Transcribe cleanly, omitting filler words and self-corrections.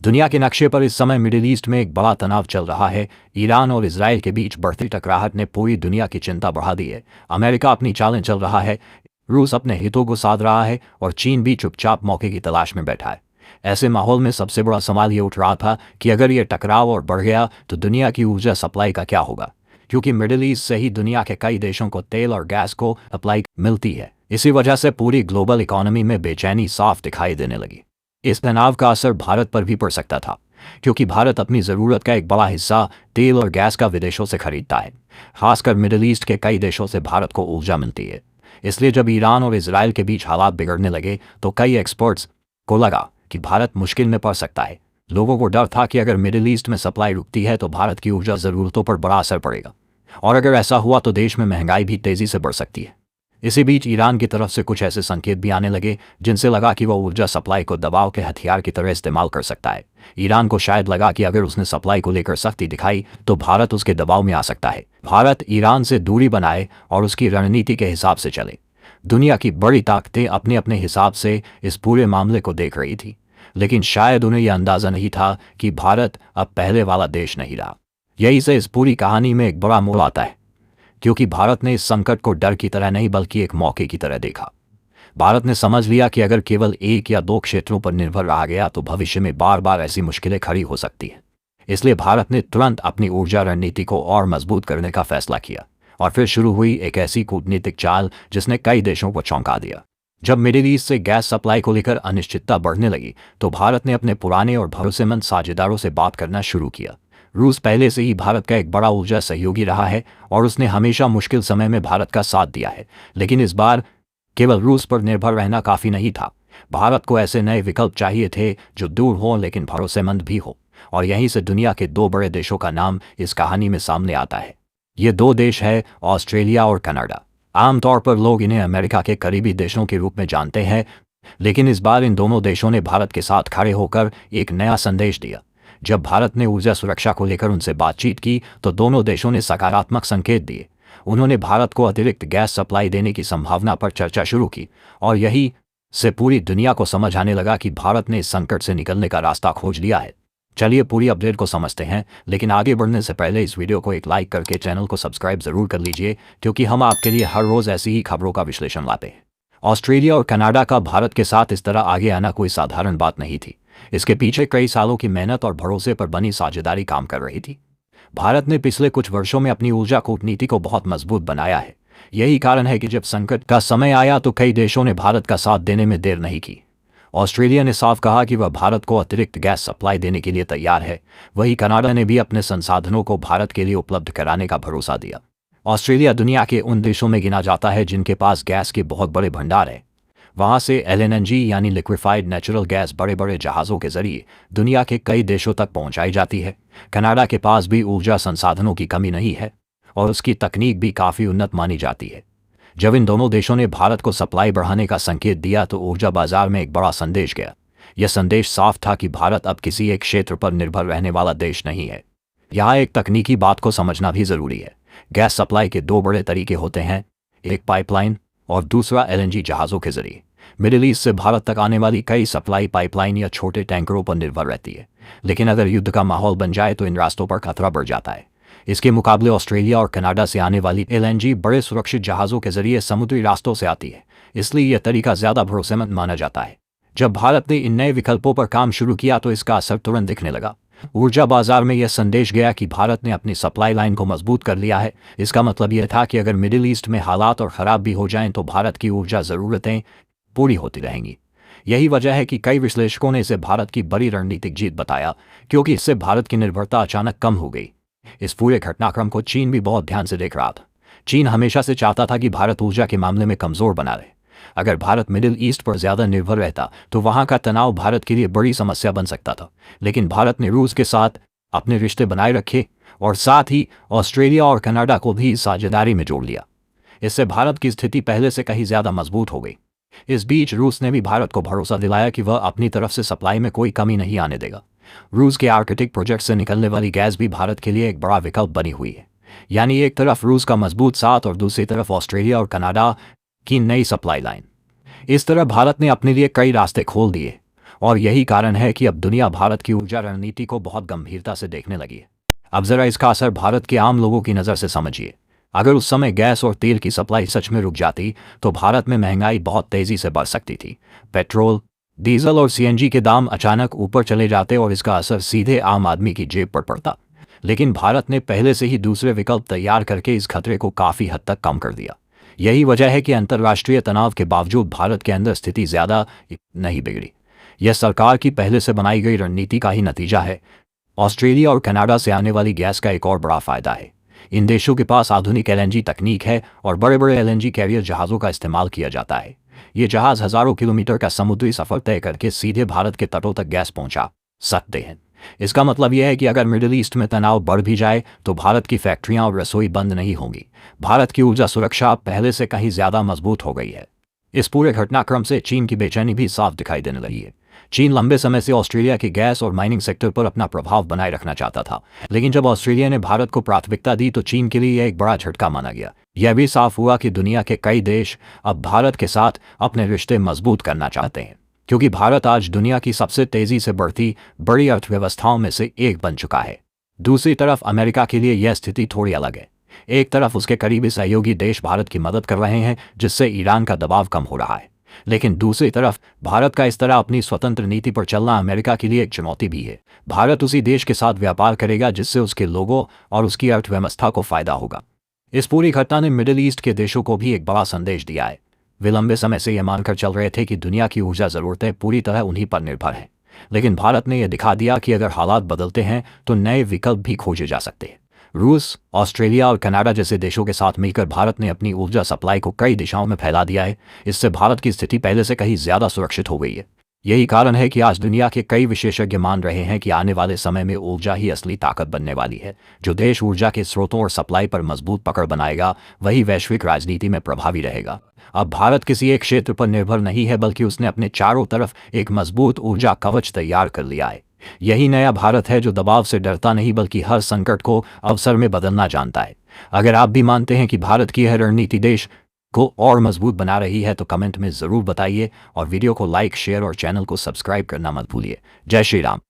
दुनिया के नक्शे पर इस समय मिडिल ईस्ट में एक बड़ा तनाव चल रहा है। ईरान और इजराइल के बीच बढ़ती टकराहट ने पूरी दुनिया की चिंता बढ़ा दी है। अमेरिका अपनी चालें चल रहा है, रूस अपने हितों को साध रहा है और चीन भी चुपचाप मौके की तलाश में बैठा है। ऐसे माहौल में सबसे बड़ा सवाल ये उठ रहा था कि अगर ये टकराव और बढ़ गया तो दुनिया की ऊर्जा सप्लाई का क्या होगा, क्योंकि मिडिल ईस्ट से ही दुनिया के कई देशों को तेल और गैस को सप्लाई मिलती है। इसी वजह से पूरी ग्लोबल इकोनॉमी में बेचैनी साफ दिखाई देने लगी। इस तनाव का असर भारत पर भी पड़ सकता था, क्योंकि भारत अपनी ज़रूरत का एक बड़ा हिस्सा तेल और गैस का विदेशों से खरीदता है। खासकर मिडिल ईस्ट के कई देशों से भारत को ऊर्जा मिलती है। इसलिए जब ईरान और इजराइल के बीच हालात बिगड़ने लगे तो कई एक्सपर्ट्स को लगा कि भारत मुश्किल में पड़ सकता है। लोगों को डर था कि अगर मिडिल ईस्ट में सप्लाई रुकती है तो भारत की ऊर्जा ज़रूरतों पर बड़ा असर पड़ेगा, और अगर ऐसा हुआ तो देश में महंगाई भी तेज़ी से बढ़ सकती है। इसी बीच ईरान की तरफ से कुछ ऐसे संकेत भी आने लगे जिनसे लगा कि वह ऊर्जा सप्लाई को दबाव के हथियार की तरह इस्तेमाल कर सकता है। ईरान को शायद लगा कि अगर उसने सप्लाई को लेकर सख्ती दिखाई तो भारत उसके दबाव में आ सकता है। भारत ईरान से दूरी बनाए और उसकी रणनीति के हिसाब से चले। दुनिया की बड़ी ताकतें अपने अपने हिसाब से इस पूरे मामले को देख रही थी, लेकिन शायद उन्हें यह अंदाज़ा नहीं था कि भारत अब पहले वाला देश नहीं रहा। यही से इस पूरी कहानी में एक बड़ा मोड़ आता है, क्योंकि भारत ने इस संकट को डर की तरह नहीं बल्कि एक मौके की तरह देखा। भारत ने समझ लिया कि अगर केवल एक या दो क्षेत्रों पर निर्भर रहा गया तो भविष्य में बार बार ऐसी मुश्किलें खड़ी हो सकती हैं। इसलिए भारत ने तुरंत अपनी ऊर्जा रणनीति को और मजबूत करने का फैसला किया, और फिर शुरू हुई एक ऐसी कूटनीतिक चाल जिसने कई देशों को चौंका दिया। जब मिडिल ईस्ट से गैस सप्लाई को लेकर अनिश्चितता बढ़ने लगी तो भारत ने अपने पुराने और भरोसेमंद साझेदारों से बात करना शुरू किया। रूस पहले से ही भारत का एक बड़ा ऊर्जा सहयोगी रहा है और उसने हमेशा मुश्किल समय में भारत का साथ दिया है, लेकिन इस बार केवल रूस पर निर्भर रहना काफ़ी नहीं था। भारत को ऐसे नए विकल्प चाहिए थे जो दूर हों लेकिन भरोसेमंद भी हो, और यहीं से दुनिया के दो बड़े देशों का नाम इस कहानी में सामने आता है। ये दो देश हैं ऑस्ट्रेलिया और कनाडा। आमतौर पर लोग इन्हें अमेरिका के करीबी देशों के रूप में जानते हैं, लेकिन इस बार इन दोनों देशों ने भारत के साथ खड़े होकर एक नया संदेश दिया। जब भारत ने ऊर्जा सुरक्षा को लेकर उनसे बातचीत की तो दोनों देशों ने सकारात्मक संकेत दिए। उन्होंने भारत को अतिरिक्त गैस सप्लाई देने की संभावना पर चर्चा शुरू की, और यही से पूरी दुनिया को समझ आने लगा कि भारत ने इस संकट से निकलने का रास्ता खोज लिया है। चलिए पूरी अपडेट को समझते हैं, लेकिन आगे बढ़ने से पहले इस वीडियो को एक लाइक करके चैनल को सब्सक्राइब जरूर कर लीजिए, क्योंकि हम आपके लिए हर रोज़ ऐसी ही खबरों का विश्लेषण लाते हैं। ऑस्ट्रेलिया और कनाडा का भारत के साथ इस तरह आगे आना कोई साधारण बात नहीं थी। इसके पीछे कई सालों की मेहनत और भरोसे पर बनी साझेदारी काम कर रही थी। भारत ने पिछले कुछ वर्षों में अपनी ऊर्जा कूटनीति को बहुत मजबूत बनाया है। यही कारण है कि जब संकट का समय आया तो कई देशों ने भारत का साथ देने में देर नहीं की। ऑस्ट्रेलिया ने साफ कहा कि वह भारत को अतिरिक्त गैस सप्लाई देने के लिए तैयार है। वहीं कनाडा ने भी अपने संसाधनों को भारत के लिए उपलब्ध कराने का भरोसा दिया। ऑस्ट्रेलिया दुनिया के उन देशों में गिना जाता है जिनके पास गैस के बहुत बड़े भंडार हैं। वहाँ से LNG यानी लिक्विफाइड नेचुरल गैस बड़े बड़े जहाज़ों के जरिए दुनिया के कई देशों तक पहुँचाई जाती है। कनाडा के पास भी ऊर्जा संसाधनों की कमी नहीं है और उसकी तकनीक भी काफ़ी उन्नत मानी जाती है। जब इन दोनों देशों ने भारत को सप्लाई बढ़ाने का संकेत दिया तो ऊर्जा बाजार में एक बड़ा संदेश गया। यह संदेश साफ था कि भारत अब किसी एक क्षेत्र पर निर्भर रहने वाला देश नहीं है। यहाँ एक तकनीकी बात को समझना भी ज़रूरी है। गैस सप्लाई के दो बड़े तरीके होते हैं, एक पाइपलाइन और दूसरा LNG जहाज़ों के जरिए। मिडिल ईस्ट से भारत तक आने वाली कई सप्लाई पाइपलाइन या छोटे टैंकरों पर निर्भर रहती है, लेकिन अगर युद्ध का माहौल बन जाए तो इन रास्तों पर खतरा बढ़ जाता है। इसके मुकाबले ऑस्ट्रेलिया और कनाडा से आने वाली LNG बड़े सुरक्षित जहाज़ों के जरिए समुद्री रास्तों से आती है, इसलिए यह तरीका ज़्यादा भरोसेमंद माना जाता है। जब भारत ने इन नए विकल्पों पर काम शुरू किया तो इसका असर तुरंत दिखने लगा। ऊर्जा बाजार में यह संदेश गया कि भारत ने अपनी सप्लाई लाइन को मजबूत कर लिया है। इसका मतलब यह था कि अगर मिडिल ईस्ट में हालात और ख़राब भी हो जाएं तो भारत की ऊर्जा ज़रूरतें पूरी होती रहेंगी। यही वजह है कि कई विश्लेषकों ने इसे भारत की बड़ी रणनीतिक जीत बताया, क्योंकि इससे भारत की निर्भरता अचानक कम हो गई। इस पूरे घटनाक्रम को चीन भी बहुत ध्यान से देख रहा था। चीन हमेशा से चाहता था कि भारत ऊर्जा के मामले में कमज़ोर बना रहे। अगर भारत मिडिल ईस्ट पर ज़्यादा निर्भर रहता तो वहाँ का तनाव भारत के लिए बड़ी समस्या बन सकता था, लेकिन भारत ने रूस के साथ अपने रिश्ते बनाए रखे और साथ ही ऑस्ट्रेलिया और कनाडा को भी इस साझेदारी में जोड़ लिया। इससे भारत की स्थिति पहले से कहीं ज़्यादा मजबूत हो गई। इस बीच रूस ने भी भारत को भरोसा दिलाया कि वह अपनी तरफ से सप्लाई में कोई कमी नहीं आने देगा। रूस के आर्कटिक प्रोजेक्ट से निकलने वाली गैस भी भारत के लिए एक बड़ा विकल्प बनी हुई है। यानी एक तरफ रूस का मजबूत साथ और दूसरी तरफ ऑस्ट्रेलिया और कनाडा की नई सप्लाई लाइन। इस तरह भारत ने अपने लिए कई रास्ते खोल दिए और यही कारण है कि अब दुनिया भारत की ऊर्जा रणनीति को बहुत गंभीरता से देखने लगी है। अब जरा इसका असर भारत के आम लोगों की नज़र से समझिए। अगर उस समय गैस और तेल की सप्लाई सच में रुक जाती तो भारत में महंगाई बहुत तेजी से बढ़ सकती थी। पेट्रोल, डीजल और सीएनजी के दाम अचानक ऊपर चले जाते और इसका असर सीधे आम आदमी की जेब पर पड़ता। लेकिन भारत ने पहले से ही दूसरे विकल्प तैयार करके इस खतरे को काफ़ी हद तक कम कर दिया। यही वजह है कि अंतर्राष्ट्रीय तनाव के बावजूद भारत के अंदर स्थिति ज़्यादा नहीं बिगड़ी। यह सरकार की पहले से बनाई गई रणनीति का ही नतीजा है। ऑस्ट्रेलिया और कनाडा से आने वाली गैस का एक और बड़ा फायदा है, इन देशों के पास आधुनिक एलएनजी तकनीक है और बड़े बड़े एलएनजी कैरियर जहाज़ों का इस्तेमाल किया जाता है। ये जहाज़ हज़ारों किलोमीटर का समुद्री सफ़र तय करके सीधे भारत के तटों तक गैस पहुंचा सकते हैं। इसका मतलब यह है कि अगर मिडिल ईस्ट में तनाव बढ़ भी जाए तो भारत की फैक्ट्रियां और रसोई बंद नहीं होंगी। भारत की ऊर्जा सुरक्षा पहले से कहीं ज़्यादा मजबूत हो गई है। इस पूरे घटनाक्रम से चीन की बेचैनी भी साफ दिखाई देने लगी है। चीन लंबे समय से ऑस्ट्रेलिया के गैस और माइनिंग सेक्टर पर अपना प्रभाव बनाए रखना चाहता था, लेकिन जब ऑस्ट्रेलिया ने भारत को प्राथमिकता दी तो चीन के लिए यह एक बड़ा झटका माना गया। यह भी साफ हुआ कि दुनिया के कई देश अब भारत के साथ अपने रिश्ते मजबूत करना चाहते हैं, क्योंकि भारत आज दुनिया की सबसे तेजी से बढ़ती बड़ी अर्थव्यवस्थाओं में से एक बन चुका है। दूसरी तरफ अमेरिका के लिए यह स्थिति थोड़ी अलग है। एक तरफ उसके करीबी सहयोगी देश भारत की मदद कर रहे हैं, जिससे ईरान का दबाव कम हो रहा है, लेकिन दूसरी तरफ भारत का इस तरह अपनी स्वतंत्र नीति पर चलना अमेरिका के लिए एक चुनौती भी है। भारत उसी देश के साथ व्यापार करेगा जिससे उसके लोगों और उसकी अर्थव्यवस्था को फायदा होगा। इस पूरी घटना ने मिडिल ईस्ट के देशों को भी एक बड़ा संदेश दिया है। वे लंबे समय से यह मानकर चल रहे थे कि दुनिया की ऊर्जा ज़रूरतें पूरी तरह उन्हीं पर निर्भर हैं, लेकिन भारत ने यह दिखा दिया कि अगर हालात बदलते हैं तो नए विकल्प भी खोजे जा सकते हैं। रूस, ऑस्ट्रेलिया और कनाडा जैसे देशों के साथ मिलकर भारत ने अपनी ऊर्जा सप्लाई को कई दिशाओं में फैला दिया है। इससे भारत की स्थिति पहले से कहीं ज़्यादा सुरक्षित हो गई है। यही कारण है कि आज दुनिया के कई विशेषज्ञ मान रहे हैं कि आने वाले समय में ऊर्जा ही असली ताकत बनने वाली है। जो देश ऊर्जा के स्रोतों और सप्लाई पर मजबूत पकड़ बनाएगा वही वैश्विक राजनीति में प्रभावी रहेगा। अब भारत किसी एक क्षेत्र पर निर्भर नहीं है, बल्कि उसने अपने चारों तरफ एक मजबूत ऊर्जा कवच तैयार कर लिया है। यही नया भारत है जो दबाव से डरता नहीं बल्कि हर संकट को अवसर में बदलना जानता है। अगर आप भी मानते हैं कि भारत की यह रणनीति देश को और मजबूत बना रही है तो कमेंट में ज़रूर बताइए और वीडियो को लाइक, शेयर और चैनल को सब्सक्राइब करना मत भूलिए। जय श्री राम।